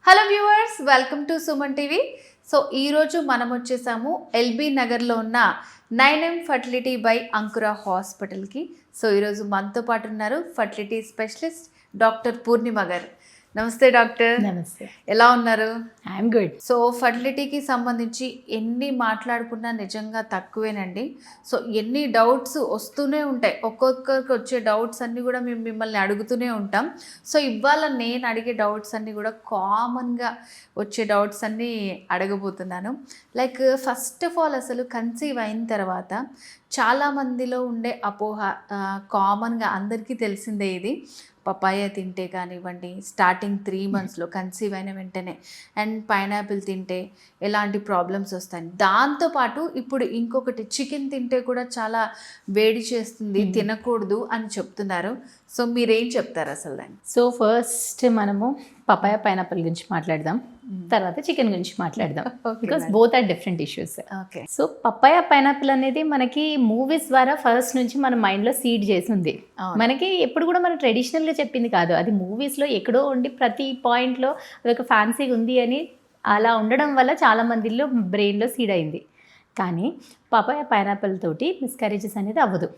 Hello viewers, welcome to Suman TV. So ఈరోజు మనం వచ్చేసాము ఎల్బీ నగర్లో ఉన్న 9M ఫర్టిలిటీ బై అంకుర హాస్పిటల్కి. సో ఈరోజు మనతో పాటు ఉన్నారు ఫర్టిలిటీ స్పెషలిస్ట్ డాక్టర్ పూర్ణిమ గారు. నమస్తే డాక్టర్. నమస్తే. ఎలా ఉన్నారు? I'm good. సో ఫర్టిలిటీకి సంబంధించి ఎన్ని మాట్లాడుకున్నా నిజంగా తక్కువేనండి. సో ఎన్ని డౌట్స్ వస్తూనే ఉంటాయి, ఒక్కొక్కరికి వచ్చే డౌట్స్ అన్నీ కూడా మేము మిమ్మల్ని అడుగుతూనే ఉంటాం. సో ఇవాళ నేను అడిగే డౌట్స్ అన్నీ కూడా కామన్గా వచ్చే డౌట్స్ అన్నీ అడగబోతున్నాను. లైక్ ఫస్ట్ ఆఫ్ ఆల్, అసలు కన్సీవ్ అయిన తర్వాత చాలామందిలో ఉండే అపోహ, కామన్గా అందరికీ తెలిసిందే ఇది, పపాయ తింటే కానివ్వండి, స్టార్టింగ్ 3 monthsలో కన్సీవ్ అయిన వెంటనే, అండ్ పైనాపిల్ తింటే ఎలాంటి ప్రాబ్లమ్స్ వస్తాయి. దాంతోపాటు ఇప్పుడు ఇంకొకటి, చికెన్ తింటే కూడా చాలా వేడి చేస్తుంది, తినకూడదు అని చెప్తున్నారు. సో మీరేం చెప్తారు అసలు దాన్ని? సో ఫస్ట్ మనము పపాయ పైనాపిల్ గురించి మాట్లాడదాం, తర్వాత చికెన్ గురించి మాట్లాడదాం, because both are different issues. Okay. So papaya pineapple అనేది మనకి మూవీస్ ద్వారా ఫస్ట్ నుంచి మన మైండ్లో సీడ్ చేసింది. మనకి ఎప్పుడు కూడా మనం ట్రెడిషనల్గా చెప్పింది కాదు, అది మూవీస్లో ఎక్కడో ఉండి ప్రతి పాయింట్లో అదొక ఫ్యాన్సీగా ఉంది అని అలా ఉండడం వల్ల చాలా మందిలో బ్రెయిన్లో సీడ్ అయింది. కానీ పపాయ పైనాపిల్ తోటి మిస్క్యారేజెస్ అనేది అవ్వదు.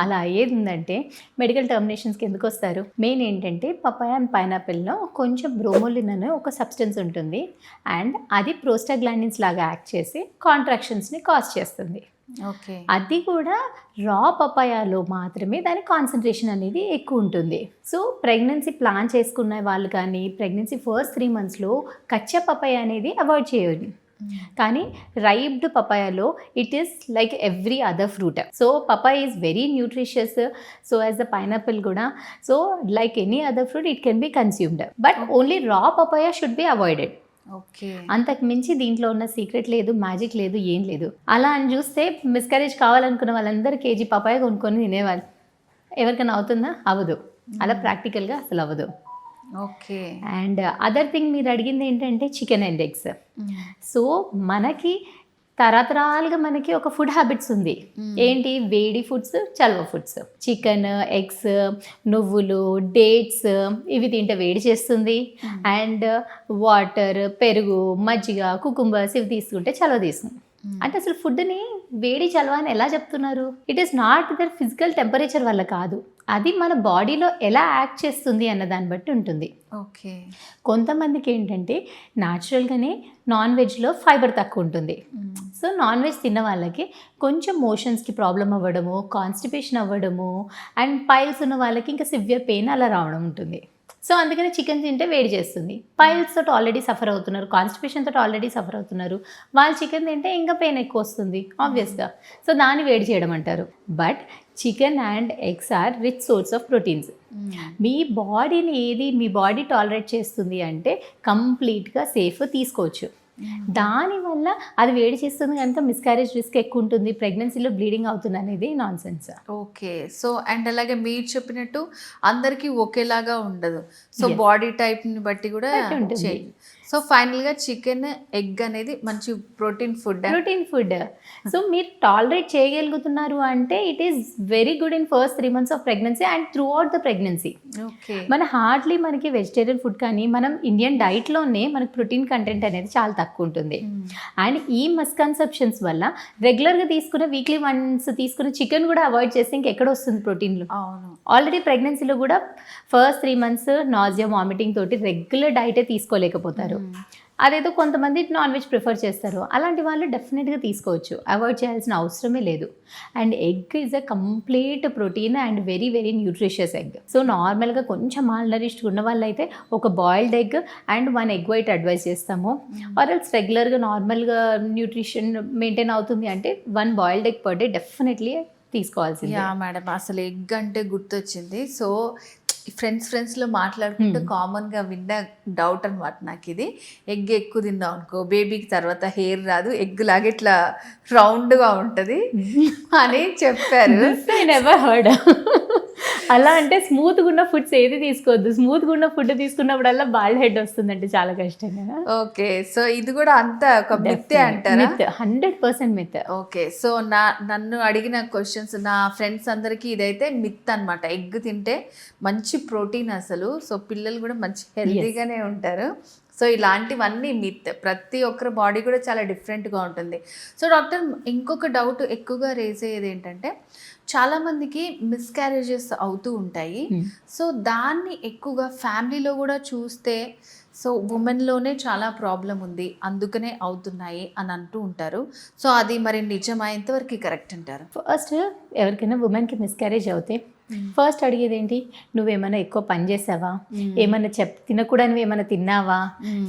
అలా అయ్యేందంటే మెడికల్ టర్మినేషన్స్కి ఎందుకు వస్తారు? మెయిన్ ఏంటంటే పపాయ అండ్ పైనాపిల్లో కొంచెం బ్రోమోలిన్ అనే ఒక సబ్స్టెన్స్ ఉంటుంది, అండ్ అది ప్రోస్టాగ్లాండిన్స్ లాగా యాక్ట్ చేసి కాంట్రాక్షన్స్ని కాజ్ చేస్తుంది. ఓకే. అది కూడా రా పపాయాలో మాత్రమే దాని కాన్సన్ట్రేషన్ అనేది ఎక్కువ ఉంటుంది. సో ప్రెగ్నెన్సీ ప్లాన్ చేసుకున్న వాళ్ళు కానీ ప్రెగ్నెన్సీ ఫస్ట్ 3 monthsలో కచ్చా పపాయ అనేది అవాయిడ్ చేయాలి. కానీ రైప్డ్ పపాయాలో it is like every other fruit. So papaya is very nutritious, so as the pineapple కూడా. So like any other fruit it can be consumed, but only raw papaya should be avoided. Okay. అంతకు మించి దీంట్లో ఉన్న secret లేదు, magic లేదు, ఏం లేదు. అలా అని చూస్తే మిస్కరేజ్ కావాలనుకున్న వాళ్ళందరూ కేజీ పపాయ కొనుక్కొని తినేవాళ్ళు. ఎవరికైనా అవుతుందా? అవ్వదు. అలా ప్రాక్టికల్గా అసలు అవ్వదు. ఓకే. అండ్ అదర్ థింగ్ మీరు అడిగింది ఏంటంటే చికెన్ అండ్ ఎగ్స్. సో మనకి తరతరాలుగా మనకి ఒక ఫుడ్ హ్యాబిట్స్ ఉంది. ఏంటి? వేడి ఫుడ్స్, చల్వ ఫుడ్స్. చికెన్, ఎగ్స్, నువ్వులు, డేట్స్, ఇవి తింటే వేడి చేస్తుంది. అండ్ వాటర్, పెరుగు, మజ్జిగ, కుకుంబర్స్ ఇవి తీసుకుంటే చలవ తీస్తుంది. అంటే అసలు ఫుడ్ని వేడి చలవ అని ఎలా చెప్తున్నారు? It is not their physical temperature వల్ల కాదు, అది మన బాడీలో ఎలా యాక్ట్ చేస్తుంది అన్న దాన్ని బట్టి ఉంటుంది. ఓకే. కొంతమందికి ఏంటంటే న్యాచురల్గానే నాన్ వెజ్లో ఫైబర్ తక్కువ ఉంటుంది. సో నాన్ వెజ్ తిన్న వాళ్ళకి కొంచెం మోషన్స్కి ప్రాబ్లం అవ్వడము, కాన్స్టిపేషన్ అవ్వడము, అండ్ పైల్స్ ఉన్న వాళ్ళకి ఇంకా సివియర్ పెయిన్ అలా రావడం ఉంటుంది. సో అందుకని చికెన్ తింటే వేడి చేస్తుంది. పైల్స్ తోటి ఆల్రెడీ సఫర్ అవుతున్నారు, కాన్స్టిపేషన్ తోటి ఆల్రెడీ సఫర్ అవుతున్నారు, వాళ్ళు చికెన్ తింటే ఇంకా పెయిన్ ఎక్కువ వస్తుంది ఆబ్వియస్గా. సో దాన్ని వేడి చేయడం అంటారు. But chicken and eggs are rich source of proteins. మీ బాడీని ఏది మీ బాడీ టాలరేట్ చేస్తుంది అంటే కంప్లీట్గా సేఫ్ తీసుకోవచ్చు. దానివల్ల అది వేడి చేస్తుంది కనుక మిస్క్యారేజ్ రిస్క్ ఎక్కువ ఉంటుంది, ప్రెగ్నెన్సీలో బ్లీడింగ్ అవుతుంది అనేది non sense. Okay. So and అలాగే మీరు చెప్పినట్టు అందరికీ ఒకేలాగా ఉండదు. సో బాడీ టైప్ని బట్టి కూడా ఉంటుంది. సో ఫైనల్గా చికెన్, ఎగ్ అనేది మంచి ప్రోటీన్ ఫుడ్. సో మీరు టాలరేట్ చేయగలుగుతున్నారు అంటే it is very good in first 3 months of pregnancy and through out the pregnancy. Okay. మన హార్డ్లీ మనకి వెజిటేరియన్ ఫుడ్ కానీ మనం ఇండియన్ డైట్లోనే మనకి ప్రోటీన్ కంటెంట్ అనేది చాలా తక్కువ ఉంటుంది. అండ్ ఈ మిస్కన్సెప్షన్స్ వల్ల రెగ్యులర్గా తీసుకున్న వీక్లీ వన్స్ తీసుకున్న చికెన్ కూడా అవాయిడ్ చేస్తే ఇంకెక్కడ వస్తుంది ప్రోటీన్లు? అవును. ఆల్రెడీ ప్రెగ్నెన్సీలో కూడా ఫస్ట్ 3 months నాజియా, వామిటింగ్ తోటి రెగ్యులర్ డైటే తీసుకోలేకపోతారు. అదేదో కొంతమంది నాన్ వెజ్ ప్రిఫర్ చేస్తారు, అలాంటి వాళ్ళు డెఫినెట్గా తీసుకోవచ్చు, అవాయిడ్ చేయాల్సిన అవసరమే లేదు. And egg is a complete protein and very very nutritious egg. So నార్మల్గా కొంచెం మాల్ నరిష్డ్ ఉన్న వాళ్ళైతే ఒక boiled egg and 1 egg white advice చేస్తాము. ఆర్ ఎల్స్ రెగ్యులర్గా నార్మల్గా న్యూట్రిషన్ మెయింటైన్ అవుతుంది అంటే 1 boiled egg per day definitely తీసుకోవాల్సింది. యా మేడం, అసలు ఎగ్ అంటే గుర్తొచ్చింది. సో ఫ్రెండ్స్లో మాట్లాడుకుంటే కామన్గా విన్న డౌట్ అనమాట నాకు ఇది. ఎగ్ ఎక్కువ తిన్నాం అనుకో బేబీకి తర్వాత హెయిర్ రాదు, ఎగ్ లాగా ఇట్లా రౌండ్గా ఉంటుంది అని చెప్పారు. Never heard. అలా అంటే స్మూత్గా ఉన్న ఫుడ్స్ ఏది తీసుకోవద్దు. స్మూత్గా ఉన్న ఫుడ్ తీసుకున్నప్పుడల్లా బాల్డ్ హెడ్ వస్తుందంటే చాలా కష్టం కదా. ఓకే. సో ఇది కూడా అంత ఒక మిత్తే అంటారా? Myth, 100% myth. ఓకే. సో నన్ను అడిగిన క్వశ్చన్స్ నా ఫ్రెండ్స్ అందరికీ ఇదైతే మిత్ అనమాట. ఎగ్ తింటే మంచి ప్రోటీన్ అసలు. సో పిల్లలు కూడా మంచి హెల్తీగానే ఉంటారు. సో ఇలాంటివన్నీ మిత్. ప్రతి ఒక్కరి బాడీ కూడా చాలా డిఫరెంట్గా ఉంటుంది. సో డాక్టర్, ఇంకొక డౌట్ ఎక్కువగా రేజ్ అయ్యేది ఏంటంటే, చాలామందికి మిస్క్యారేజెస్ అవుతూ ఉంటాయి. సో దాన్ని ఎక్కువగా ఫ్యామిలీలో కూడా చూస్తే, సో ఉమెన్లోనే చాలా ప్రాబ్లం ఉంది, అందుకనే అవుతున్నాయి అని అంటూ ఉంటారు. సో అది మరి నిజమా? ఎంతవరకు కరెక్ట్ అంటారు? ఫస్ట్ ఎవరికైనా ఉమెన్కి మిస్క్యారేజ్ అవుతే ఫస్ట్ అడిగేది ఏంటి, నువ్వేమైనా ఎక్కువ పని చేసావా, ఏమైనా తినకూడనివి ఏమైనా తిన్నావా,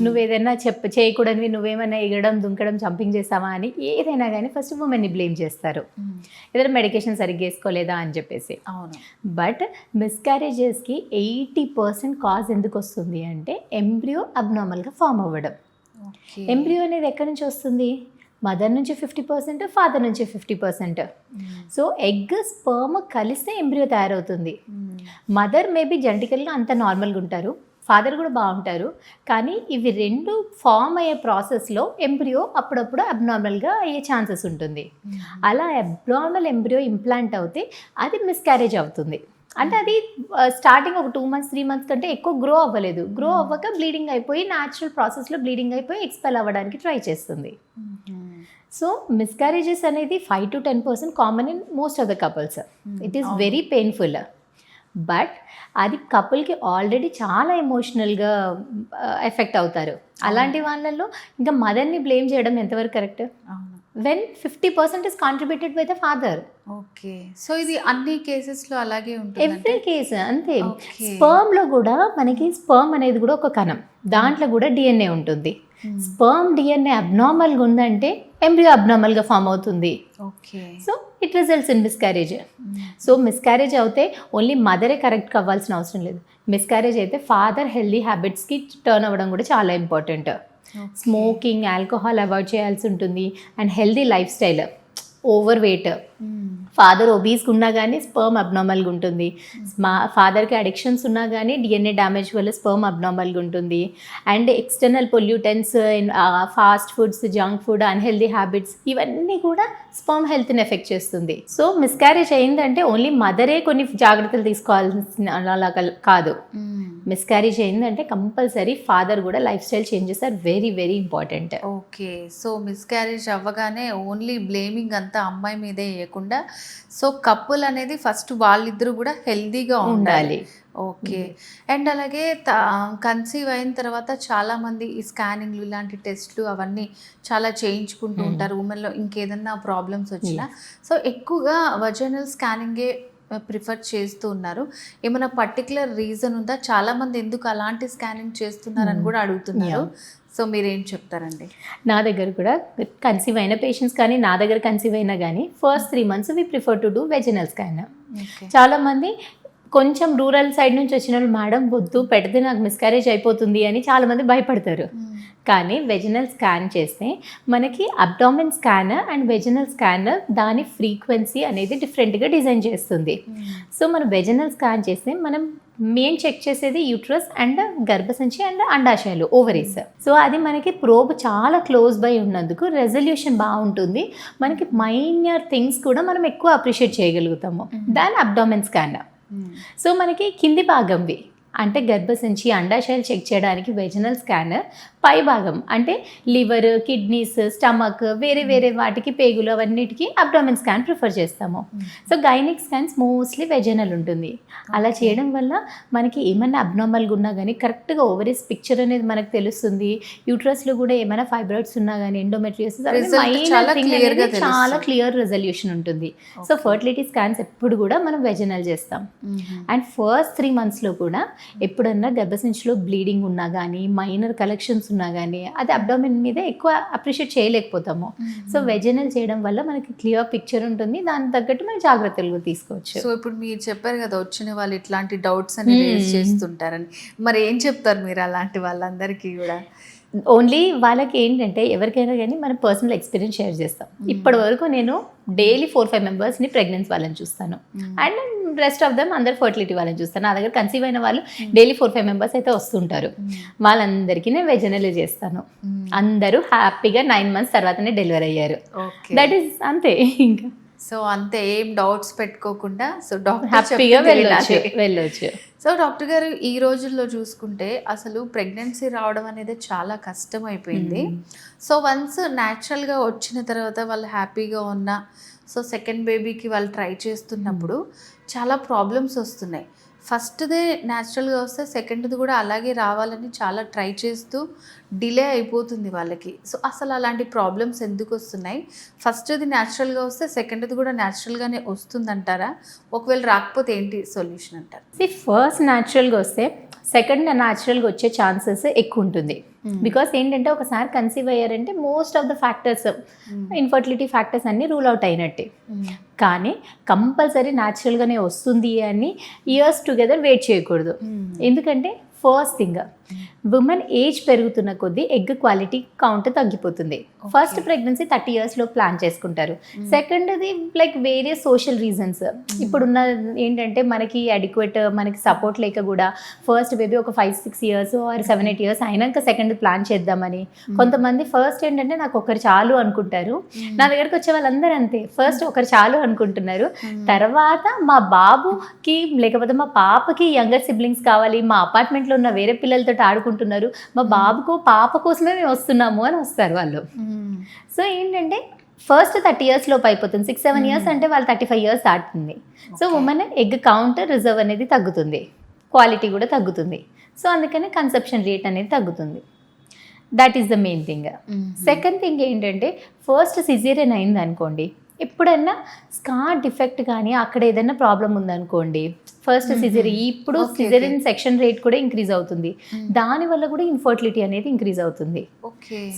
నువ్వేదైనా చేయకూడనివి నువ్వేమైనా ఎగడం దుంకడం జంపింగ్ చేసావా అని ఏదైనా కానీ ఫస్ట్ ఉమెన్ని బ్లేమ్ చేస్తారు. ఏదైనా మెడికేషన్ సరిగ్గా వేసుకోలేదా అని చెప్పేసి. అవును. బట్ మిస్క్యారేజెస్కి 80% కాజ్ ఎందుకు వస్తుంది అంటే ఎంబ్రియో అబ్నార్మల్గా ఫామ్ అవ్వడం. ఎంబ్రియో అనేది ఎక్కడి నుంచి వస్తుంది? మదర్ నుంచి 50%, ఫాదర్ నుంచి 50%. సో ఎగ్ స్పర్మ్ కలిస్తే ఎంబ్రియో తయారవుతుంది. మదర్ మేబీ జెనెటికల్గా అంత నార్మల్గా ఉంటారు, ఫాదర్ కూడా బాగుంటారు, కానీ ఇవి రెండు ఫామ్ అయ్యే ప్రాసెస్లో ఎంబ్రియో అప్పుడప్పుడు అబ్నార్మల్గా అయ్యే ఛాన్సెస్ ఉంటుంది. అలా అబ్నార్మల్ ఎంబ్రియో ఇంప్లాంట్ అవుతే అది మిస్క్యారేజ్ అవుతుంది. అంటే అది స్టార్టింగ్ ఒక 2 months 3 months కంటే ఎక్కువ గ్రో అవ్వలేదు. గ్రో అవ్వక బ్లీడింగ్ అయిపోయి న్యాచురల్ ప్రాసెస్లో బ్లీడింగ్ అయిపోయి ఎక్స్పెల్ అవ్వడానికి ట్రై చేస్తుంది. సో మిస్క్యారేజెస్ అనేది 5 to 10% common in most of the couples. It is very painful. But అది కపుల్కి ఆల్రెడీ చాలా ఎమోషనల్గా ఎఫెక్ట్ అవుతారు. అలాంటి వాళ్ళల్లో ఇంకా మదర్ని బ్లేమ్ చేయడం ఎంతవరకు correct? When 50% is contributed by the father. Okay. So ఇది అన్ని కేసెస్లో అలాగే ఉంటుంది? ఎవ్రీ కేసు అంతే. స్పర్మ్లో కూడా మనకి స్పర్మ్ అనేది కూడా ఒక కణం, దాంట్లో కూడా డిఎన్ఏ ఉంటుంది. స్పర్మ్ డిఎన్ఏ అబ్నార్మల్గా ఉందంటే ఎంబ్రియో అబ్నార్మల్గా ఫామ్ అవుతుంది. Okay. So it results in miscarriage. So miscarriage అయితే ఓన్లీ మదరే కరెక్ట్గా అవ్వాల్సిన అవసరం లేదు. మిస్క్యారేజ్ అయితే ఫాదర్ హెల్దీ హ్యాబిట్స్కి టర్న్ అవ్వడం కూడా చాలా ఇంపార్టెంట్. స్మోకింగ్, ఆల్కహాల్ అవాయిడ్ చేయాల్సి ఉంటుంది. And healthy lifestyle. Overweight, father ఒబీస్గా ఉన్నా కానీ స్పర్మ్ అబ్నార్మల్గా ఉంటుంది. మా ఫాదర్కి అడిక్షన్స్ ఉన్నా కానీ డిఎన్ఏ డ్యామేజ్ వల్ల స్పర్మ్ అబ్నార్మల్గా ఉంటుంది. And external pollutants, fast foods, junk food, unhealthy habits, ఇవన్నీ కూడా స్పర్మ్ హెల్త్ని ఎఫెక్ట్ చేస్తుంది. సో మిస్క్యారేజ్ అయిందంటే ఓన్లీ మదరే కొన్ని జాగ్రత్తలు తీసుకోవాల్సిన అలా కాదు. మిస్క్యారేజ్ అయిందంటే కంపల్సరీ ఫాదర్ కూడా life style changes are very very important. Okay. So miscarriage అవ్వగానే ఓన్లీ బ్లేమింగ్ అంతా అమ్మాయి మీదే వేయకుండా, సో కపుల్ అనేది ఫస్ట్ వాళ్ళిద్దరూ కూడా హెల్దీగా ఉండాలి. ఓకే. అండ్ అలాగే కన్సీవ్ అయిన తర్వాత చాలామంది ఈ స్కానింగ్లు, ఇలాంటి టెస్ట్లు అవన్నీ చాలా చేయించుకుంటూ ఉంటారు ఉమెన్లో, ఇంకేదన్నా ప్రాబ్లమ్స్ వచ్చినా. సో ఎక్కువగా వజైనల్ స్కానింగే ప్రిఫర్ చేస్తూ ఉన్నారు. ఏమైనా పర్టికులర్ రీజన్ ఉందా? చాలామంది ఎందుకు అలాంటి స్కానింగ్ చేస్తున్నారని కూడా అడుగుతున్నారు. సో మీరేం చెప్తారండి? నా దగ్గర కూడా కన్సీవ్ అయిన పేషెంట్స్ కానీ, నా దగ్గర కన్సీవ్ అయినా కానీ first 3 months we prefer to do vaginal scan. చాలామంది కొంచెం రూరల్ సైడ్ నుంచి వచ్చిన వాళ్ళు, మేడం వద్దు పెడితే నాకు మిస్క్యారేజ్ అయిపోతుంది అని చాలామంది భయపడతారు. కానీ వెజినల్ స్కాన్ చేస్తే మనకి abdomen scanner and vaginal scanner దాని ఫ్రీక్వెన్సీ అనేది డిఫరెంట్గా డిజైన్ చేస్తుంది. సో మనం వెజినల్ స్కాన్ చేస్తే మనం మెయిన్ చెక్ చేసేది యూట్రస్ అండ్ గర్భసంచి అండ్ అండాశయాలు, ఓవరీస్. సో అది మనకి ప్రోబ్ చాలా క్లోజ్ బై ఉన్నందుకు రెజల్యూషన్ బాగుంటుంది. మనకి మైన్యూర్ థింగ్స్ కూడా మనం ఎక్కువ అప్రిషియేట్ చేయగలుగుతాము దాని అబ్డామిన్ స్కాన్. సో మనకి కింది భాగంవి అంటే గర్భసంచి, అండాశయాలు చెక్ చేయడానికి వెజినల్ స్కానర్, పై భాగం అంటే లివర్, కిడ్నీస్, స్టమక్, వేరే వేరే వాటికి, పేగులు, అవన్నిటికీ అబ్డామిన్ స్కాన్ ప్రిఫర్ చేస్తాము. So gynaec scans mostly vaginal ఉంటుంది. అలా చేయడం వల్ల మనకి ఏమన్నా అబ్నార్మల్గా ఉన్నా కానీ కరెక్ట్గా ఓవరీస్ పిక్చర్ అనేది మనకు తెలుస్తుంది. యూట్రస్లో కూడా ఏమైనా ఫైబ్రాయిడ్స్ ఉన్నా కానీ, ఎండోమెట్రియోసిస్, చాలా క్లియర్ రెజల్యూషన్ ఉంటుంది. సో ఫర్టిలిటీ స్కాన్స్ ఎప్పుడు కూడా మనం వెజినల్ చేస్తాం. అండ్ ఫస్ట్ 3 monthsలో కూడా ఎప్పుడన్నా గర్భసంచిలో బ్లీడింగ్ ఉన్నా కానీ, మైనర్ కలెక్షన్స్ ఉన్నా కానీ అది అబ్డామిన్ మీద ఎక్కువ అప్రిషియేట్ చేయలేకపోతాము. సో వెజినల్ చేయడం వల్ల మనకి క్లియర్ పిక్చర్ ఉంటుంది, దానికి తగ్గట్టు మనం జాగ్రత్తలు తీసుకోవచ్చు. సో ఇప్పుడు మీరు చెప్పారు కదా, వచ్చిన వాళ్ళు ఇట్లాంటి డౌట్స్ అని రేజ్ చేస్తుంటారని, మరి ఏం చెప్తారు మీరు అలాంటి వాళ్ళందరికీ కూడా? ఓన్లీ వాళ్ళకి ఏంటంటే ఎవరికైనా కానీ మనం పర్సనల్ ఎక్స్పీరియన్స్ షేర్ చేస్తాం. ఇప్పటి వరకు నేను డైలీ 4-5 మెంబర్స్ని ప్రెగ్నెన్సీ వాళ్ళని చూస్తాను అండ్ రెస్ట్ ఆఫ్ దమ్ అందరు ఫర్టిలిటీ వాళ్ళని చూస్తాను. నా దగ్గర కన్సీవ్ అయిన వాళ్ళు డైలీ 4-5 మెంబర్స్ అయితే వస్తుంటారు. వాళ్ళందరికీ నేను వెజనల్ చేస్తాను. అందరూ హ్యాపీగా 9 months తర్వాతనే డెలివరీ అయ్యారు. దట్ ఈస్ అంతే. ఇంకా సో అంతే, ఏం డౌట్స్ పెట్టుకోకుండా సో డాక్టర్ హ్యాపీగా వెళ్ళొచ్చు. సో డాక్టర్ గారు, ఈ రోజుల్లో చూసుకుంటే అసలు ప్రెగ్నెన్సీ రావడం అనేది చాలా కష్టం అయిపోయింది. సో వన్స్ న్యాచురల్గా వచ్చిన తర్వాత వాళ్ళు హ్యాపీగా ఉన్న సో సెకండ్ బేబీకి వాళ్ళు ట్రై చేస్తున్నప్పుడు చాలా ప్రాబ్లమ్స్ వస్తున్నాయి. ఫస్ట్దే న్యాచురల్గా వస్తే సెకండ్ది కూడా అలాగే రావాలని చాలా ట్రై చేస్తూ డిలే అయిపోతుంది వాళ్ళకి. సో అసలు అలాంటి ప్రాబ్లమ్స్ ఎందుకు వస్తున్నాయి? ఫస్ట్ది న్యాచురల్గా వస్తే సెకండ్ది కూడా న్యాచురల్గానే వస్తుందంటారా? ఒకవేళ రాకపోతే ఏంటి సొల్యూషన్ అంటారు? ఫస్ట్ న్యాచురల్గా వస్తే సెకండ్ న్యాచురల్గా వచ్చే ఛాన్సెస్ ఎక్కువ ఉంటుంది. బికాస్ ఏంటంటే ఒకసారి కన్సీవ్ అయ్యారంటే most of the factors infertility factors అన్నీ రూల్ అవుట్ అయినట్టే. కానీ కంపల్సరీ న్యాచురల్గానే వస్తుంది అని ఇయర్స్ టుగెదర్ వెయిట్ చేయకూడదు. ఎందుకంటే ఫస్ట్ థింగ్, ఉమెన్ ఏజ్ పెరుగుతున్న కొద్దీ ఎగ్ క్వాలిటీ కౌంట్ తగ్గిపోతుంది. ఫస్ట్ ప్రెగ్నెన్సీ 30 yearsలో ప్లాన్ చేసుకుంటారు. సెకండ్ది లైక్ వేరియస్ సోషల్ రీజన్స్. ఇప్పుడున్న ఏంటంటే మనకి అడిక్వేట్ మనకి సపోర్ట్ లేక కూడా ఫస్ట్ బేబీ ఒక 5-6 years ఆర్ 7-8 years అయినాక సెకండ్ ప్లాన్ చేద్దామని. కొంతమంది ఫస్ట్ ఏంటంటే నాకు ఒకరు చాలు అనుకుంటారు. నా దగ్గరకు వచ్చే వాళ్ళందరూ అంతే, ఫస్ట్ ఒకరు చాలు అనుకుంటున్నారు. తర్వాత మా బాబుకి లేకపోతే మా పాపకి యంగర్ సిబ్లింగ్స్ కావాలి, మా అపార్ట్మెంట్లో ఉన్న వేరే పిల్లలతో ఆడుకుంటున్నారు, మా బాబుకు పాప కోసమే మేము వస్తున్నాము అని వస్తారు వాళ్ళు. సో ఏంటంటే ఫస్ట్ 30 years లోపు అయిపోతుంది. 6-7 years అంటే వాళ్ళు 35 years దాటుతుంది. So women egg count reserve అనేది తగ్గుతుంది, క్వాలిటీ కూడా తగ్గుతుంది. సో అందుకని కన్సెప్షన్ రేట్ అనేది తగ్గుతుంది. That is the main thing. Second thing ఏంటంటే ఫస్ట్ సిజేరియన్ అయింది అనుకోండి, ఎప్పుడైనా స్కార్ డిఫెక్ట్ కానీ అక్కడ ఏదైనా ప్రాబ్లం ఉందనుకోండి, ఫస్ట్ సిజేరియన్, ఇప్పుడు సిజేరియన్ సెక్షన్ రేట్ కూడా ఇంక్రీజ్ అవుతుంది. దానివల్ల కూడా ఇన్ఫర్టిలిటీ అనేది ఇంక్రీజ్ అవుతుంది.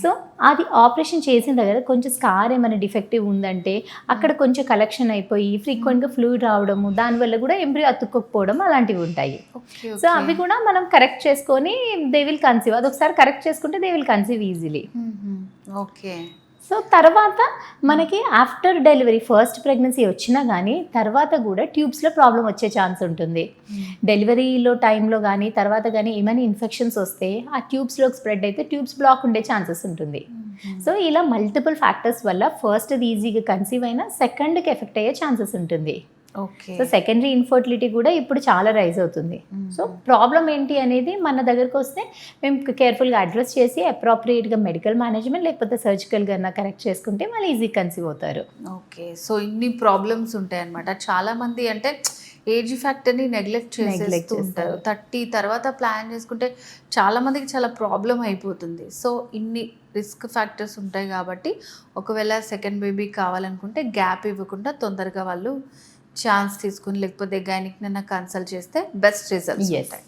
సో అది ఆపరేషన్ చేసిన దగ్గర కొంచెం స్కార్ ఏమైనా డిఫెక్టివ్ ఉందంటే అక్కడ కొంచెం కలెక్షన్ అయిపోయి ఫ్రీక్వెంట్గా ఫ్లూయిడ్ రావడము, దానివల్ల కూడా ఎంబ్రియో అతుక్కోకపోవడం అలాంటివి ఉంటాయి. సో అవి కూడా మనం కరెక్ట్ చేసుకొని దే విల్ కన్సీవ్. అదొకసారి కరెక్ట్ చేసుకుంటే they will conceive easily. Okay. So తర్వాత మనకి ఆఫ్టర్ డెలివరీ ఫస్ట్ ప్రెగ్నెన్సీ వచ్చినా కానీ తర్వాత కూడా ట్యూబ్స్లో ప్రాబ్లం వచ్చే ఛాన్స్ ఉంటుంది. డెలివరీలో టైంలో కానీ తర్వాత కానీ ఏమైనా ఇన్ఫెక్షన్స్ వస్తే ఆ ట్యూబ్స్లోకి స్ప్రెడ్ అయితే ట్యూబ్స్ బ్లాక్ ఉండే ఛాన్సెస్ ఉంటుంది. సో ఇలా మల్టిపుల్ ఫ్యాక్టర్స్ వల్ల ఫస్ట్ది ఈజీగా కన్సీవ్ అయినా సెకండ్కి ఎఫెక్ట్ అయ్యే ఛాన్సెస్ ఉంటుంది. సో సెకండరీ ఇన్ఫర్టిలిటీ కూడా ఇప్పుడు చాలా రైజ్ అవుతుంది. సో ప్రాబ్లం ఏంటి అనేది మన దగ్గరకు వస్తే మేము కేర్ఫుల్గా అడ్రస్ చేసి అప్రోప్రియేట్గా మెడికల్ మేనేజ్మెంట్ లేకపోతే సర్జికల్గా కరెక్ట్ చేసుకుంటే వాళ్ళు ఈజీ కన్సీవ్ అవుతారు. ఓకే. సో ఇన్ని ప్రాబ్లమ్స్ ఉంటాయి అన్నమాట. చాలామంది అంటే ఏజ్ ఫ్యాక్టర్ని నెగ్లెక్ట్ చేసేస్తూ ఉంటారు. 30 తర్వాత ప్లాన్ చేసుకుంటే చాలామందికి చాలా ప్రాబ్లం అయిపోతుంది. సో ఇన్ని రిస్క్ ఫ్యాక్టర్స్ ఉంటాయి కాబట్టి ఒకవేళ సెకండ్ బేబీ కావాలనుకుంటే గ్యాప్ ఇవ్వకుండా తొందరగా వాళ్ళు ఛాన్స్ తీసుకుని లేకపోతే గైనిక్నైనా కన్సల్ట్ చేస్తే బెస్ట్ రిజల్ట్స్ ఉంటాయి.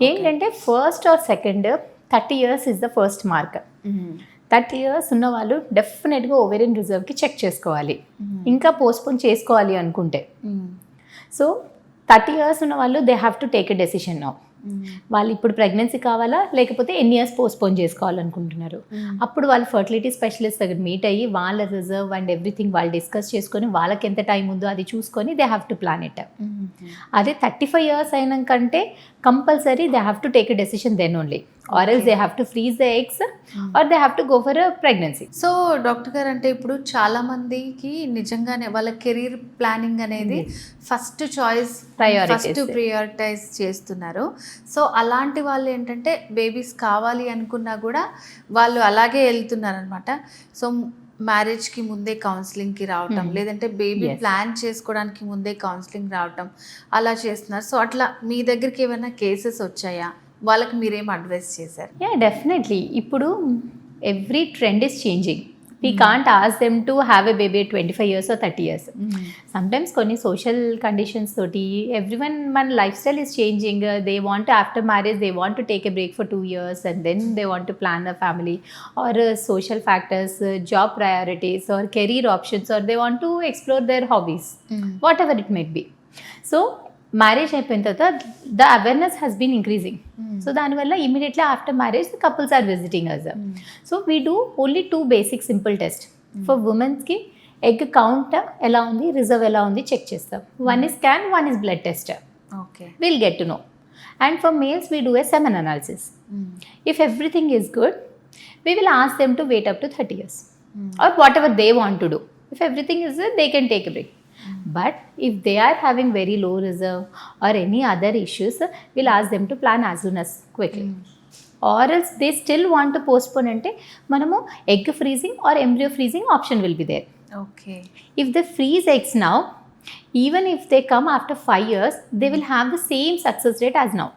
ఏంటంటే first or second 30 years is the first mark. 30 years ఉన్న వాళ్ళు డెఫినెట్గా ఓవేరియన్ రిజర్వ్కి చెక్ చేసుకోవాలి, ఇంకా పోస్ట్పోన్ చేసుకోవాలి అనుకుంటే. సో 30 years ఉన్న వాళ్ళు they have to take a decision now. వాళ్ళు ఇప్పుడు ప్రెగ్నెన్సీ కావాలా లేకపోతే ఎన్ని ఇయర్స్ పోస్ట్పోన్ చేసుకోవాలనుకుంటున్నారు. అప్పుడు వాళ్ళు ఫర్టిలిటీ స్పెషలిస్ట్ దగ్గర మీట్ అయ్యి వాళ్ళ రిజర్వ్ అండ్ ఎవ్రీథింగ్ వాళ్ళు డిస్కస్ చేసుకొని వాళ్ళకి ఎంత టైం ఉందో అది చూసుకొని they have to plan it. అదే 35 years అయినాకంటే compulsory they have to take a decision then only, or else they have to freeze the eggs or they have to go for a pregnancy. So doctor గారు, అంటే ఇప్పుడు చాలా మందికి నిజంగానే వాళ్ళ career planning అనేది ఫస్ట్ చాయిస్ ఫస్ట్ ప్రియారిటైజ్ చేస్తున్నారు. సో అలాంటి వాళ్ళు ఏంటంటే బేబీస్ కావాలి అనుకున్నా కూడా వాళ్ళు అలాగే వెళ్తున్నారు అనమాట. సో మ్యారేజ్కి ముందే కౌన్సిలింగ్కి రావటం, లేదంటే బేబీ ప్లాన్ చేసుకోవడానికి ముందే కౌన్సిలింగ్ రావటం అలా చేస్తున్నారు. సో అట్లా మీ దగ్గరికి ఏమైనా కేసెస్ వచ్చాయా? వాళ్ళకి మీరేం అడ్వైస్ చేశారు? డెఫినెట్లీ. ఇప్పుడు every trend is changing. We can't ask them to have a baby at 25 years or 30 years. Sometimes కొన్ని సోషల్ కండిషన్స్ తోటి ఎవ్రీవన్ మన life style is changing. They want after marriage they want to take a break for 2 years and then they want to plan a family, or social factors, job priorities or career options, or they want to explore their hobbies, whatever it may be. So marriage అయిపోయిన తర్వాత the awareness has been increasing. So దానివల్ల immediately after marriage the couples are visiting us. So we do only 2 basic simple test for ఉమెన్స్కి. Egg count ఎలా ఉంది, reserve ఎలా ఉంది check చేస్తాం. 1 is scan, 1 is blood test. Okay. We'll get to know. And for males we do a semen analysis. If everything is good, we will ask them to wait up to 30 years or whatever they want to do. If everything is good, they can take a break. But if they are having very low reserve or any other issues, we'll ask them to plan as soon as quickly. Or else they still want to postpone ante manamu egg freezing or embryo freezing option will be there. Okay. If they freeze eggs now, even if they come after 5 years, they will have the same success rate as now.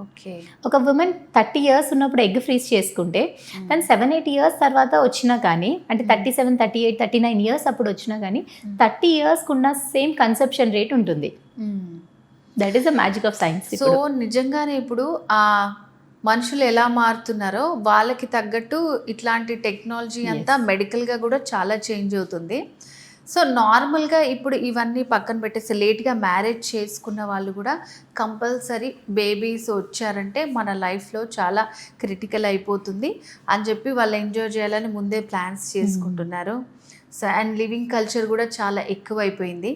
Okay. ఒక women 30 years ఉన్నప్పుడు egg freeze చేసుకుంటే తను 7-8 years తర్వాత వచ్చినా కానీ, అంటే 37, 38, 39 years అప్పుడు వచ్చినా కానీ 30 yearsకు ఉన్న సేమ్ కన్సెప్షన్ రేట్ ఉంటుంది. That is the magic of science. So నిజంగానే ఇప్పుడు ఆ మనుషులు ఎలా మారుతున్నారో వాళ్ళకి తగ్గట్టు ఇట్లాంటి టెక్నాలజీ అంతా మెడికల్గా కూడా చాలా చేంజ్ అవుతుంది. సో నార్మల్గా ఇప్పుడు ఇవన్నీ పక్కన పెట్టేసి లేట్గా మ్యారేజ్ చేసుకున్న వాళ్ళు కూడా కంపల్సరీ బేబీస్ వచ్చారంటే మన లైఫ్లో చాలా క్రిటికల్ అయిపోతుంది అని చెప్పి వాళ్ళు ఎంజాయ్ చేయాలని ముందే ప్లాన్స్ చేసుకుంటున్నారు. సో అండ్ లివింగ్ కల్చర్ కూడా చాలా ఎక్కువైపోయింది.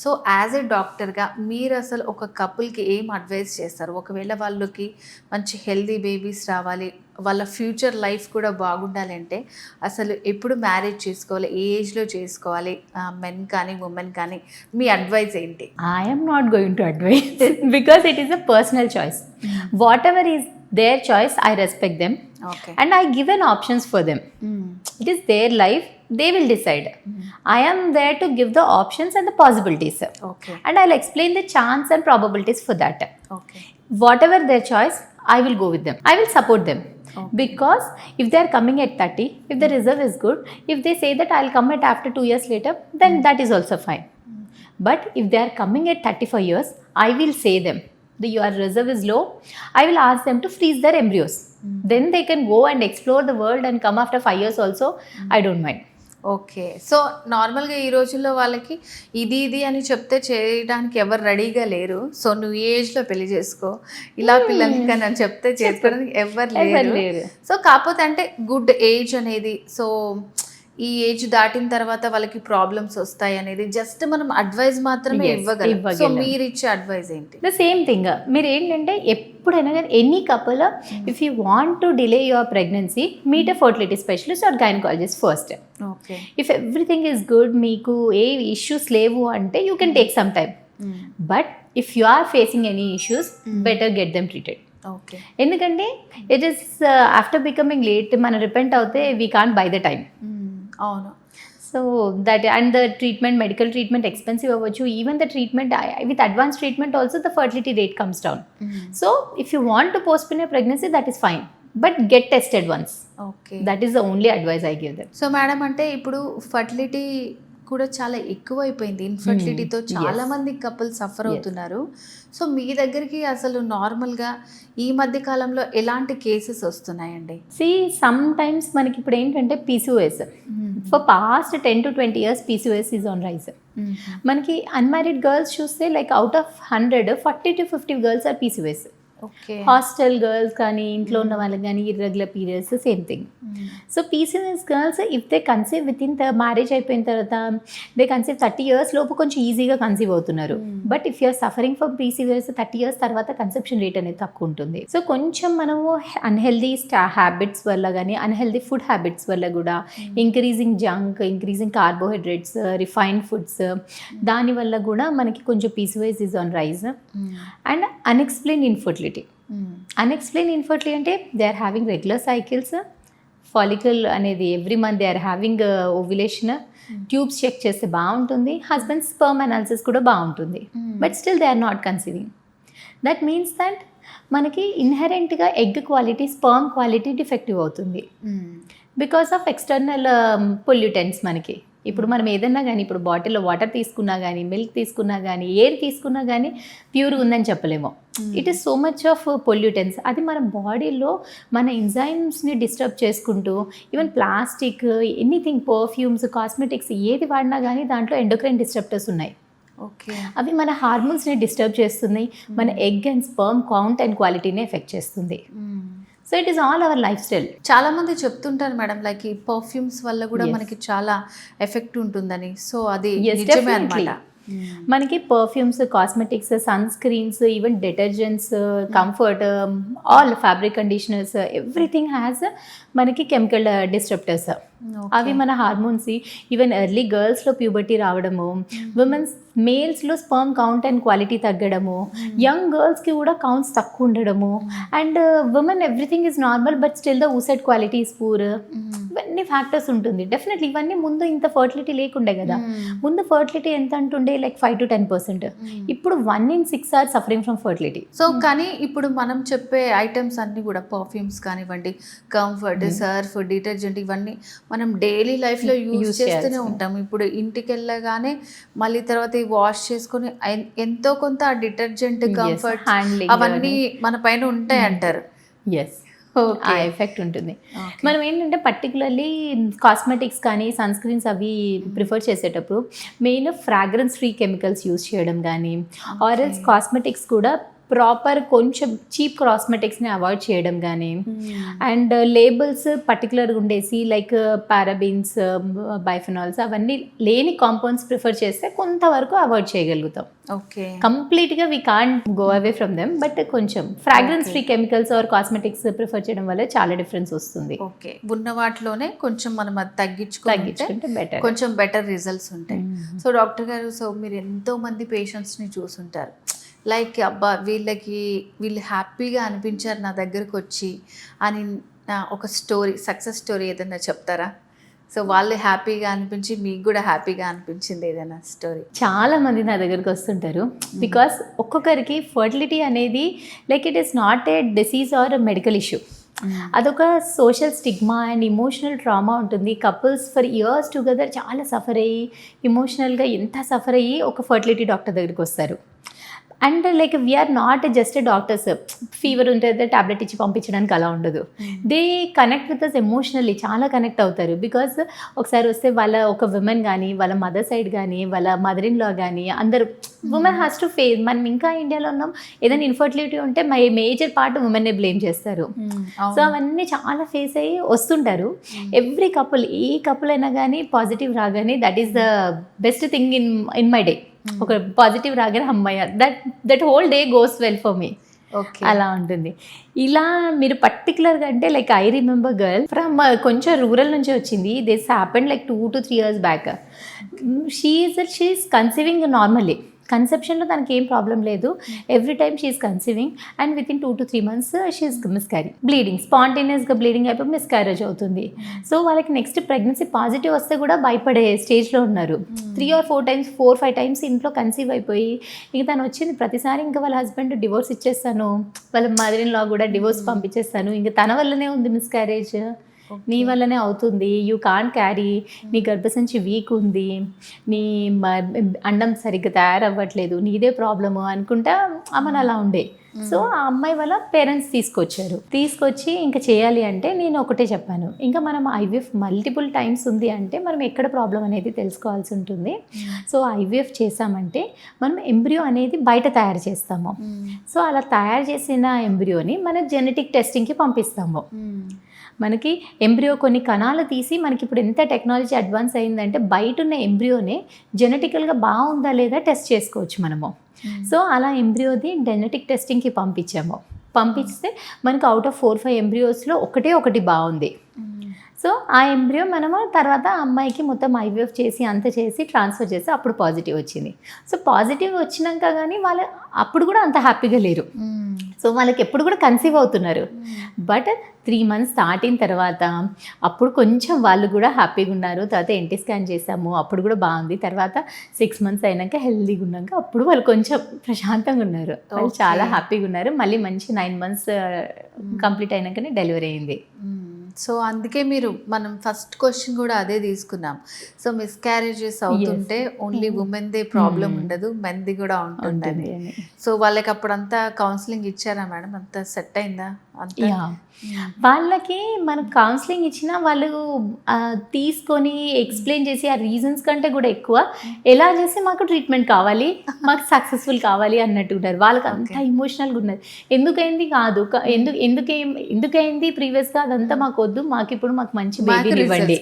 సో యాజ్ ఎ డాక్టర్గా మీరు అసలు ఒక కపుల్కి ఏం అడ్వైస్ చేస్తారు? ఒకవేళ వాళ్ళకి మంచి హెల్దీ బేబీస్ రావాలి, వాళ్ళ ఫ్యూచర్ లైఫ్ కూడా బాగుండాలి అంటే అసలు ఎప్పుడు మ్యారేజ్ చేసుకోవాలి, ఏ ఏజ్లో చేసుకోవాలి, మెన్ కానీ ఉమెన్ కానీ మీ అడ్వైస్ ఏంటి? I'm not going to advice because it is a personal choice. What ever is their choice, I respect them and I given options for them. It is their life, they will decide. I am there to give the options and the possibilities. Okay. And I'll explain the chance and probabilities for that. Okay. Whatever their choice, I will go with them. I will support them. Okay. Because if they are coming at 30, if the reserve is good, if they say that I'll come at after 2 years later, then that is also fine. But if they are coming at 35 years, I will say them, your reserve is low, I will ask them to freeze their embryos. Then they can go and explore the world and come after 5 years also. I don't mind. Okay. So నార్మల్గా ఈ రోజుల్లో వాళ్ళకి ఇది అని చెప్తే చేయడానికి ఎవరు రెడీగా లేరు. సో నువ్వు ఈ ఏజ్లో పెళ్లి చేసుకో, ఇలా పిల్లలకి కానీ అని చెప్తే చేసుకోవడానికి ఎవరు లేరు. సో కాకపోతే అంటే గుడ్ ఏజ్ అనేది, సో ఈ ఏజ్ దాటిన తర్వాత వాళ్ళకి ప్రాబ్లమ్స్ వస్తాయి అనేది జస్ట్ మనం అడ్వైజ్ మాత్రమే ఇవ్వగలం. సో మీరు ఇచ్చే అడ్వైజ్ ఏంటి? The same thing. మీరు ఏంటంటే ఎప్పుడైనా కానీ any couple if you want to delay your pregnancy, meet a fertility specialist or gynaecologist first. Okay. If everything is good, మీకు ఏ ఇష్యూస్ లేవు అంటే you can take some time. But if you are facing any issues, better get them treated. Okay. ఎందుకంటే it is after becoming late మనం repent అవుతే we can't buy the time. అవును. So that and the treatment, medical treatment expensive అవ్వచ్చు. Even the treatment with advance treatment also the fertility rate comes down. So if you want to postpone your pregnancy, that is fine, but get tested once. Okay. That is the only advice I give them. So madam, అంటే ఇప్పుడు fertility కూడా చాలా ఎక్కువైపోయింది. ఇన్ఫర్టిలిటీతో చాలా మంది couple suffer అవుతున్నారు. So మీ దగ్గరికి అసలు నార్మల్గా ఈ మధ్య కాలంలో ఎలాంటి కేసెస్ వస్తున్నాయండి? సమ్ టైమ్స్ మనకి ఇప్పుడు ఏంటంటే PCOS for past 10 to 20 years PCOS is on rise. మనకి అన్మ్యారీడ్ గర్ల్స్ చూస్తే like out of 100, 40 to 50 girls are PCOS. Hostel girls కానీ ఇంట్లో ఉన్న వాళ్ళకి కానీ irregular periods, same thing. So PCOS girls if they conceive within marriage అయిపోయిన తర్వాత they conceive 30 years లోపు కొంచెం ఈజీగా కన్సీవ్ అవుతున్నారు. But if you're suffering for PCOS 30 years తర్వాత కన్సెప్షన్ రేట్ అనేది తక్కువ ఉంటుంది. సో కొంచెం మనము అన్హెల్దీ హ్యాబిట్స్ వల్ల కానీ అన్హెల్దీ ఫుడ్ హ్యాబిట్స్ వల్ల కూడా, increasing junk, increasing carbohydrates, refined foods, దానివల్ల కూడా మనకి కొంచెం PCOS is on rise. And unexplained infertility. Unexplained infertility అంటే they are having regular cycles, follicle అనేది every month they are having ovulation, tubes check చేస్తే బాగుంటుంది, హస్బెండ్ స్పర్మ్ అనాలిసిస్ కూడా బాగుంటుంది, but still they are not conceiving. That means that మనకి ఇన్హెరెంట్గా egg quality, sperm quality defective అవుతుంది because of external pollutants. మనకి ఇప్పుడు మనం ఏదన్నా కానీ, ఇప్పుడు బాటిల్లో వాటర్ తీసుకున్నా కానీ, మిల్క్ తీసుకున్నా కానీ, ఎయిర్ తీసుకున్నా కానీ ప్యూర్గా ఉందని చెప్పలేము. It is so much of pollutants. అది మన బాడీలో మన ఎంజైమ్స్ని డిస్టర్బ్ చేసుకుంటూ, even plastic, anything, perfumes, cosmetics ఏది వాడినా కానీ దాంట్లో ఎండోక్రైన్ డిస్టర్బర్స్ ఉన్నాయి. ఓకే. అవి మన హార్మోన్స్ని డిస్టర్బ్ చేస్తున్నాయి, మన egg and sperm count and క్వాలిటీని ఎఫెక్ట్ చేస్తుంది. So it is all our life style. చాలా మంది చెప్తుంటారు మేడం, లైక్ ఈ పర్ఫ్యూమ్స్ వల్ల కూడా మనకి చాలా ఎఫెక్ట్ ఉంటుందని. సో అది నిజమే అన్నమాట. మనకి perfumes, cosmetics, sunscreens, even detergents, Comfort, all fabric conditioners, everything has మనకి కెమికల్ డిస్ట్రప్టర్స్. అవి మన హార్మోన్స్, ఈవెన్ ఎర్లీ గర్ల్స్లో ప్యూబర్టీ రావడము, ఉమెన్స్ మేల్స్లో స్పర్మ్ కౌంట్ అండ్ క్వాలిటీ తగ్గడము, యంగ్ గర్ల్స్కి కూడా కౌంట్స్ తక్కువ ఉండడము, and women everything is normal but still the ఊసెడ్ క్వాలిటీ ఈస్ పూర్. ఇవన్నీ ఫ్యాక్టర్స్ ఉంటుంది డెఫినెట్లీ. ఇవన్నీ ముందు ఇంత ఫర్టిలిటీ లేకుండే కదా. ముందు ఫర్టిలిటీ ఎంత అంటుండే, లైక్ 5 to 10%. ఇప్పుడు 1 in 6 are suffering from fertility. So కానీ ఇప్పుడు మనం చెప్పే ఐటమ్స్ అన్నీ కూడా పర్ఫ్యూమ్స్ కానివ్వండి, కంఫర్ట్, సర్ఫ్, డిటర్జెంట్, ఇవన్నీ మనం డైలీ లైఫ్లో యూజ్ చేస్తూనే ఉంటాం. ఇప్పుడు ఇంటికి వెళ్ళగానే మళ్ళీ తర్వాత వాష్ చేసుకొని ఎంతో కొంత ఆ డిటర్జెంట్, కంఫర్ట్, అవన్నీ మన పైన ఉంటాయి అంటారు. ఎస్, ఆ ఎఫెక్ట్ ఉంటుంది. మనం ఏంటంటే పర్టికులర్లీ కాస్మెటిక్స్ కానీ సన్ స్క్రీన్స్ అవి ప్రిఫర్ చేసేటప్పుడు main fragrance free chemicals use చేయడం కానీ, ఆర్ ఎల్స్ కాస్మెటిక్స్ కూడా ప్రాపర్ కొంచెం చీప్ కాస్మెటిక్స్ని అవాయిడ్ చేయడం కానీ, అండ్ లేబుల్స్ పర్టికులర్గా ఉండేసి లైక్ పారాబిన్స్, బైఫినాల్స్ అవన్నీ లేని కాంపౌండ్స్ ప్రిఫర్ చేస్తే కొంతవరకు అవాయిడ్ చేయగలుగుతాం. ఓకే, కంప్లీట్గా we can't go away from them, but కొంచెం fragrance free chemicals or cosmetics prefer చేయడం వల్ల చాలా డిఫరెన్స్ వస్తుంది. ఓకే, ఉన్న వాటిలోనే కొంచెం మనం అది తగ్గించుకుంటే బెటర్, కొంచెం బెటర్ రిజల్ట్స్ ఉంటాయి. సో డాక్టర్ గారు, సో మీరు ఎంతో మంది పేషెంట్స్ని చూసుంటారు. లైక్ అబ్బా వీళ్ళు హ్యాపీగా అనిపించారు నా దగ్గరకు వచ్చి అని ఒక స్టోరీ, సక్సెస్ స్టోరీ ఏదైనా చెప్తారా? సో వాళ్ళు హ్యాపీగా అనిపించి మీకు కూడా హ్యాపీగా అనిపించింది ఏదైనా స్టోరీ? చాలా మంది నా దగ్గరికి వస్తుంటారు. బికాస్ ఒక్కొక్కరికి ఫర్టిలిటీ అనేది like it is not a disease or medical issue. అదొక social stigma and emotional trauma ఉంటుంది. కపుల్స్ ఫర్ ఇయర్స్ టుగెదర్ చాలా సఫర్ అయ్యి, ఇమోషనల్గా ఎంత సఫర్ అయ్యి ఒక ఫర్టిలిటీ డాక్టర్ దగ్గరికి వస్తారు. And like we're not just doctors, fever ఉంటుంది టాబ్లెట్ ఇచ్చి పంపించడానికి అలా ఉండదు. They connect with us emotionally, చాలా కనెక్ట్ అవుతారు. బికాస్ ఒకసారి వస్తే వాళ్ళ ఒక విమెన్ కానీ, వాళ్ళ మదర్ సైడ్ కానీ, వాళ్ళ మదర్ ఇన్ లా కానీ, అందరూ ఉమెన్ హ్యాస్ టు ఫేస్. మనం ఇంకా ఇండియాలో ఉన్నాం, ఏదైనా ఇన్ఫర్టిలిటీ ఉంటే మేజర్ పార్ట్ ఉమెన్నే బ్లేమ్ చేస్తారు. సో అవన్నీ చాలా ఫేస్ అయ్యి వస్తుంటారు. ఎవ్రీ కపుల్, ఏ కపుల్ అయినా కానీ పాజిటివ్ రాగానే that is the best thing in my day. ఒక పాజిటివ్ రాగానే అమ్మాయి, that whole day goes well for me. Okay, అలా ఉంటుంది. ఇలా మీరు పర్టికులర్గా అంటే like I remember girl from కొంచెం రూరల్ నుంచి వచ్చింది. This happened like 2 to 3 years back. She is conceiving normally. కన్సెప్షన్లో తనకి ఏం ప్రాబ్లం లేదు. Every time she is conceiving and within 2 to 3 months she is miscarry, bleeding, స్పాంటేనియస్గా bleeding అయిపోయి మిస్క్యారేజ్ అవుతుంది. సో వాళ్ళకి నెక్స్ట్ ప్రెగ్నెన్సీ పాజిటివ్ వస్తే కూడా భయపడే స్టేజ్లో ఉన్నారు. 3 or 4 times, 4-5 times ఇంట్లో కన్సీవ్ అయిపోయి ఇంక తను వచ్చింది ప్రతిసారి ఇంకా వాళ్ళ హస్బెండ్ డివోర్స్ ఇచ్చేస్తాను, వాళ్ళ మదర్ ఇన్ లా కూడా డివోర్స్ పంపించేస్తాను, ఇంకా తన వల్లనే ఉంది మిస్క్యారేజ్, నీ వల్లనే అవుతుంది, యూ కాంట్ క్యారీ, నీ గర్భసంచి వీక్ ఉంది, నీ అండం సరిగ్గా తయారవ్వట్లేదు, నీదే ప్రాబ్లము అనుకుంటా ఆమెను అలా ఉండే. సో ఆ అమ్మాయి వాళ్ళ పేరెంట్స్ తీసుకొచ్చి ఇంకా చేయాలి అంటే నేను ఒకటే చెప్పాను, ఇంకా మనం ఐవీఎఫ్ మల్టిపుల్ టైమ్స్ ఉంది అంటే మనం ఎక్కడ ప్రాబ్లం అనేది తెలుసుకోవాల్సి ఉంటుంది. సో ఐవీఎఫ్ చేసామంటే మనం ఎంబ్రియో అనేది బయట తయారు చేస్తాము. సో అలా తయారు చేసిన ఎంబ్రియోని మన జెనెటిక్ టెస్టింగ్కి పంపిస్తాము. మనకి ఎంబ్రియో కొన్ని కణాలు తీసి, మనకి ఇప్పుడు ఎంత టెక్నాలజీ అడ్వాన్స్ అయిందంటే బయట ఉన్న ఎంబ్రియోనే జెనెటికల్గా బాగుందా లేదా టెస్ట్ చేసుకోవచ్చు మనము. సో అలా ఎంబ్రియోది జెనెటిక్ టెస్టింగ్కి పంపిస్తే మనకు అవుట్ ఆఫ్ 4-5 ఎంబ్రియోస్లో ఒకటి బాగుంది. సో ఆ ఎంబ్రియో మనము తర్వాత అమ్మాయికి మొత్తం ఐవీఎఫ్ చేసి అంత చేసి ట్రాన్స్ఫర్ చేసి అప్పుడు పాజిటివ్ వచ్చింది. సో పాజిటివ్ వచ్చినాక కానీ వాళ్ళు అప్పుడు కూడా అంత హ్యాపీగా లేరు. సో వాళ్ళకి ఎప్పుడు కూడా కన్సీవ్ అవుతున్నారు. బట్ 3 months దాటిన తర్వాత అప్పుడు కొంచెం వాళ్ళు కూడా హ్యాపీగా ఉన్నారు. తర్వాత ఎన్టీ స్కాన్ చేసాము, అప్పుడు కూడా బాగుంది. తర్వాత 6 months అయినాక హెల్దీగా ఉన్నాక అప్పుడు వాళ్ళు కొంచెం ప్రశాంతంగా ఉన్నారు. వాళ్ళు చాలా హ్యాపీగా ఉన్నారు. మళ్ళీ మంచి 9 months కంప్లీట్ అయినాకనే డెలివరీ అయింది. సో అందుకే మనం ఫస్ట్ క్వశ్చన్ కూడా అదే తీసుకున్నాం. సో మిస్క్యారేజెస్ అవుతుంటే ఓన్లీ ఉమెన్దే ప్రాబ్లం ఉండదు, మెన్ది కూడా ఉంటుందని. సో వాళ్ళకి అప్పుడంతా కౌన్సిలింగ్ ఇచ్చారా మేడం? అంతా సెట్ అయిందా అంతా యా వాళ్ళకి మనం కౌన్సిలింగ్ ఇచ్చినా వాళ్ళు తీసుకొని ఎక్స్ప్లెయిన్ చేసి ఆ రీజన్స్ కంటే కూడా ఎక్కువ ఎలా చేసి మాకు ట్రీట్మెంట్ కావాలి, మాకు సక్సెస్ఫుల్ కావాలి అన్నట్టు ఉన్నారు. వాళ్ళకి అంత ఇమోషనల్గా ఉన్నది. ఎందుకైంది కాదు, ఎందుకైంది ప్రీవియస్గా అదంతా మాకు వద్దు, మాకు ఇప్పుడు మాకు మంచి బేబీని ఇవ్వండి,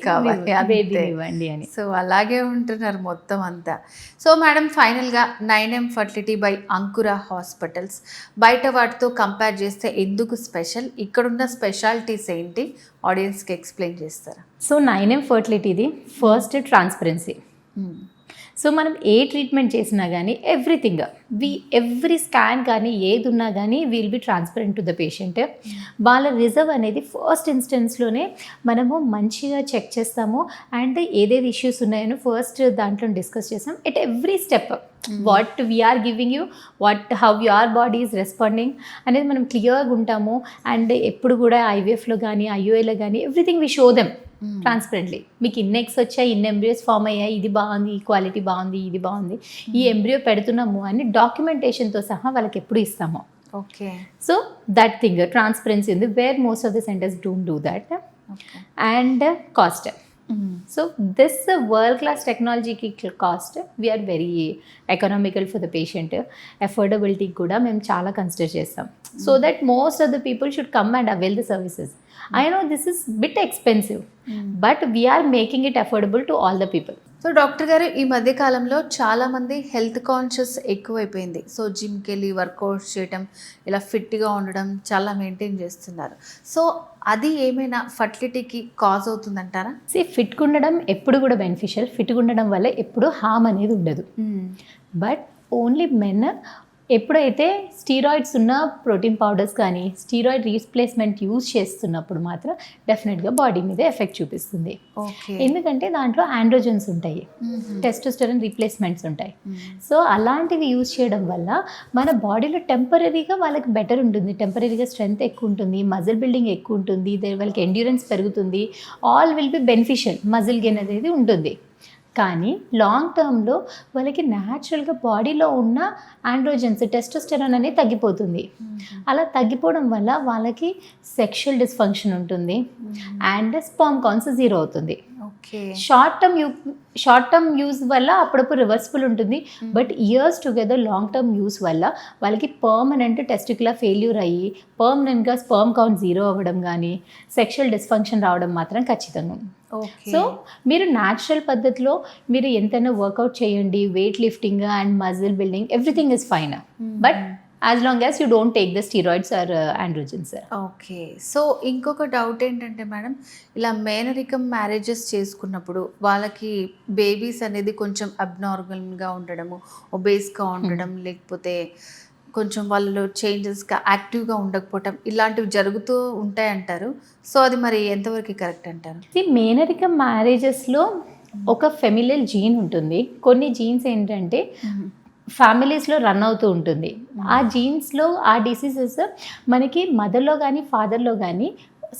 బేబీని ఇవ్వండి అని. సో అలాగే ఉంటున్నారు మొత్తం అంతా. సో మేడం, ఫైనల్గా 9M ఫర్టిలిటీ బై అంకుర హాస్పిటల్స్ బయట వాటితో కంపేర్ చేస్తే ఎందుకు స్పెషల్, ఇక్కడున్న స్పెషాలిటీస్ ఏంటి ఆడియన్స్కి ఎక్స్ప్లెయిన్ చేస్తారా? సో 9M ఫర్టిలిటీది ఫస్ట్ ట్రాన్స్పరెన్సీ. సో మనం ఏ ట్రీట్మెంట్ చేసినా కానీ ఎవ్రీ స్కాన్ కానీ ఏది ఉన్నా కానీ will be transparent to the patient. వాళ్ళ రిజర్వ్ అనేది ఫస్ట్ ఇన్స్టెన్స్లోనే మనము మంచిగా చెక్ చేస్తాము అండ్ ఏదేది ఇష్యూస్ ఉన్నాయో ఫస్ట్ దాంట్లో డిస్కస్ చేస్తాం. At every step what we're giving you, how your body is responding అనేది మనం క్లియర్గా ఉంటాము. అండ్ ఎప్పుడు కూడా ఐవీఎఫ్లో కానీ ఐయుఐలో కానీ everything we show them transparently. మీకు ఇన్ని ఎగ్స్ వచ్చాయి, ఇన్ని ఎంబ్రియోస్ ఫామ్ అయ్యాయి, ఇది బాగుంది, ఈ క్వాలిటీ బాగుంది, ఇది బాగుంది, ఈ ఎంబ్రియో పెడుతున్నాము అని డాక్యుమెంటేషన్తో సహా వాళ్ళకి ఎప్పుడు ఇస్తాము. Okay. So that thing transparency ఉంది, where most of the centers don't do that. And cost. So this world class టెక్నాలజీకి cost we are very economical for the patient. అఫోర్డబిలిటీకి కూడా మేము చాలా కన్సిడర్ చేస్తాం. So that most of the people should come and avail the services. I know this is bit expensive, but we are making it affordable to all the people. So doctor గారు, ఈ మధ్య కాలంలో చాలామంది health conscious ఎక్కువైపోయింది. So జిమ్కి వెళ్ళి workouts చేయటం, ఇలా ఫిట్గా ఉండడం చాలా మెయింటైన్ చేస్తున్నారు. సో అది ఏమైనా ఫర్టిలిటీకి కాజ్ అవుతుందంటారా? ఫిట్గా ఉండడం ఎప్పుడు కూడా బెనిఫిషియల్. ఫిట్గా ఉండడం వల్ల ఎప్పుడు హామ్ అనేది ఉండదు. బట్ ఓన్లీ మెన్ ఎప్పుడైతే స్టీరాయిడ్స్ ఉన్న ప్రోటీన్ పౌడర్స్ కానీ స్టీరాయిడ్ రీప్లేస్మెంట్ యూజ్ చేస్తున్నప్పుడు మాత్రం డెఫినెట్గా బాడీ మీద ఎఫెక్ట్ చూపిస్తుంది. ఎందుకంటే దాంట్లో ఆండ్రోజన్స్ ఉంటాయి, టెస్టోస్టెరాన్ రీప్లేస్మెంట్స్ ఉంటాయి. సో అలాంటివి యూజ్ చేయడం వల్ల మన బాడీలో టెంపరీగా వాళ్ళకి బెటర్ ఉంటుంది, టెంపరీగా స్ట్రెంగ్త్ ఎక్కువ ఉంటుంది, మజిల్ బిల్డింగ్ ఎక్కువ ఉంటుంది, వాళ్ళకి ఎండ్యూరెన్స్ పెరుగుతుంది, all will be beneficial, muscle gain అనేది ఉంటుంది. కానీ లాంగ్ టర్మ్లో వాళ్ళకి న్యాచురల్గా బాడీలో ఉన్న ఆండ్రోజన్స్, టెస్టోస్టెరాన్ అనేది తగ్గిపోతుంది. అలా తగ్గిపోవడం వల్ల వాళ్ళకి సెక్షువల్ డిస్ఫంక్షన్ ఉంటుంది అండ్ స్పర్మ్ కౌంట్స్ 0 అవుతుంది. షార్ట్ టర్మ్ యూజ్ వల్ల అప్పుడప్పుడు రివర్సిబుల్ ఉంటుంది. But years together long term use వల్ల వాళ్ళకి పర్మనెంట్ టెస్టిక్యులర్ ఫెయిల్యూర్ అయ్యి పర్మనెంట్గా స్పర్మ్ కౌంట్ 0 అవ్వడం కానీ సెక్షువల్ డిస్ఫంక్షన్ రావడం మాత్రం ఖచ్చితంగా ఉంది. సో మీరు న్యాచురల్ పద్ధతిలో మీరు ఎంతైనా వర్కౌట్ చేయండి, weight lifting and muscle building everything is fine. But as long as you don't take the steroids or androgens. Okay. So ఇంకొక డౌట్ ఏంటంటే మేడం, ఇలా మేనరికం మ్యారేజెస్ చేసుకున్నప్పుడు వాళ్ళకి బేబీస్ అనేది కొంచెం అబ్నార్మల్గా ఉండడము, ఒబేస్గా ఉండడం, లేకపోతే కొంచెం వాళ్ళలో చేంజెస్గా యాక్టివ్గా ఉండకపోవటం ఇలాంటివి జరుగుతూ ఉంటాయంటారు. సో అది మరి ఎంతవరకు కరెక్ట్ అంటారు? మేనరికం మ్యారేజెస్లో ఒక ఫెమిలియల్ జీన్ ఉంటుంది. కొన్ని జీన్స్ ఏంటంటే ఫ్యామిలీస్లో రన్ అవుతూ ఉంటుంది. ఆ జీన్స్లో ఆ డిసీజెస్ మనకి మదర్లో కానీ ఫాదర్లో కానీ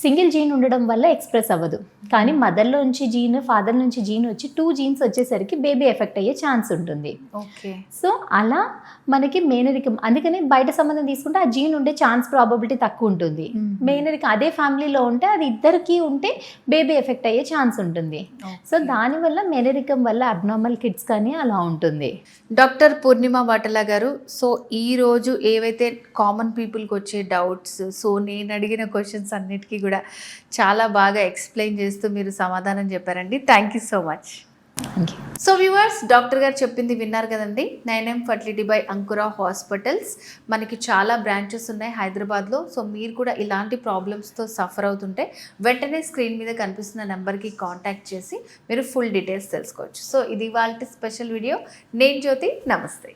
సింగిల్ జీన్ ఉండడం వల్ల ఎక్స్ప్రెస్ అవ్వదు. కానీ మదర్లో నుంచి జీన్, ఫాదర్ నుంచి జీన్ వచ్చి 2 జీన్స్ వచ్చేసరికి బేబీ ఎఫెక్ట్ అయ్యే ఛాన్స్ ఉంటుంది. ఓకే. సో అలా మనకి మేనరికం, అందుకని బయట సంబంధం తీసుకుంటే ఆ జీన్ ఉండే ఛాన్స్ ప్రాబబిలిటీ తక్కువ ఉంటుంది. మేనరికం అదే ఫ్యామిలీలో ఉంటే అది ఇద్దరికి ఉంటే బేబీ ఎఫెక్ట్ అయ్యే ఛాన్స్ ఉంటుంది. సో దానివల్ల మేనరికం వల్ల అబ్నార్మల్ కిడ్స్ కానీ అలా ఉంటుంది. డాక్టర్ పూర్ణిమ వాటలా గారు, సో ఈరోజు ఏవైతే కామన్ పీపుల్కి వచ్చే డౌట్స్, సో నేను అడిగిన క్వశ్చన్స్ అన్నిటికీ కూడా చాలా బాగా ఎక్స్ప్లెయిన్ చేస్తూ మీరు సమాధానం చెప్పారండి. Thank you so much. So viewers, doctor గారు చెప్పింది విన్నారు కదండి. 9M ఫర్టిలిటీ బై అంకుర హాస్పిటల్స్ మనకి చాలా బ్రాంచెస్ ఉన్నాయి హైదరాబాద్లో. సో మీరు కూడా ఇలాంటి ప్రాబ్లమ్స్తో సఫర్ అవుతుంటే వెంటనే స్క్రీన్ మీద కనిపిస్తున్న నెంబర్కి కాంటాక్ట్ చేసి మీరు ఫుల్ డీటెయిల్స్ తెలుసుకోవచ్చు. సో ఇది వాళ్ళ స్పెషల్ వీడియో. నేను జ్యోతి, నమస్తే.